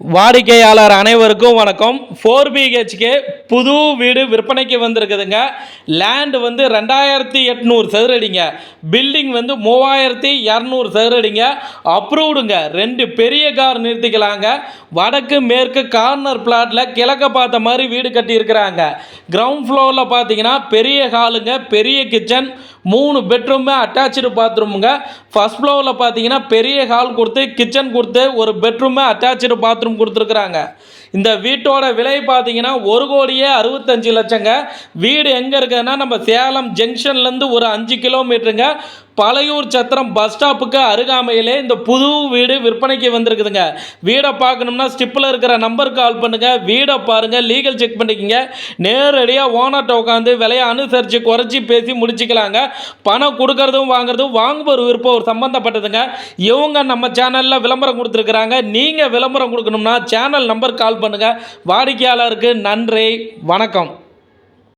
வாடிக்கையாளர் அனைவருக்கும் வணக்கம். 4BHK புது வீடு விற்பனைக்கு வந்திருக்குதுங்க. லேண்டு வந்து 2800 சதுரடிங்க. பில்டிங் வந்து 3200 சதுரடிங்க. அப்ரூவ்டுங்க. 2 பெரிய கார் நிறுத்திக்கலாங்க. வடக்கு மேற்கு கார்னர் பிளாட்டில் கிழக்க பார்த்த மாதிரி வீடு கட்டியிருக்கிறாங்க. கிரவுண்ட் ஃப்ளோரில் பார்த்தீங்கன்னா பெரிய ஹாலுங்க, பெரிய கிச்சன், 3 பெட்ரூமு, அட்டாச்சு பாத்ரூமுங்க. ஃபர்ஸ்ட் ஃப்ளோரில் பார்த்தீங்கன்னா பெரிய ஹால் கொடுத்து, கிச்சன் கொடுத்து, ஒரு பெட்ரூமு, அட்டாச்சு பாத்ரூம் கொடுத்துருக்குறாங்க. இந்த வீட்டோட விலை பார்த்தீங்கன்னா 1,65,00,000ங்க. வீடு எங்கே இருக்குதுன்னா நம்ம சேலம் ஜங்ஷன்லேருந்து ஒரு 5 கிலோமீட்டருங்க. பழையூர் சத்திரம் பஸ் ஸ்டாப்புக்கு அருகாமையிலே இந்த புது வீடு விற்பனைக்கு வந்திருக்குதுங்க. வீடை பார்க்கணும்னா ஸ்டிப்பில் இருக்கிற நம்பருக்கு கால் பண்ணுங்கள். வீடை பாருங்கள், லீகல் செக் பண்ணிக்கங்க. நேரடியாக ஓனர்கிட்ட உட்காந்து விலையை அனுசரித்து குறைச்சி பேசி முடிச்சுக்கலாங்க. பணம் கொடுக்கறதும் வாங்குறதும் வாங்குபவர் விருப்பம் ஒரு சம்பந்தப்பட்டதுங்க. இவங்க நம்ம சேனலில் விளம்பரம் கொடுத்துருக்குறாங்க. நீங்கள் விளம்பரம் கொடுக்கணும்னா சேனல் நம்பருக்கு கால் பண்ணுங்கள். வாடிக்கையாளருக்கு நன்றி, வணக்கம்.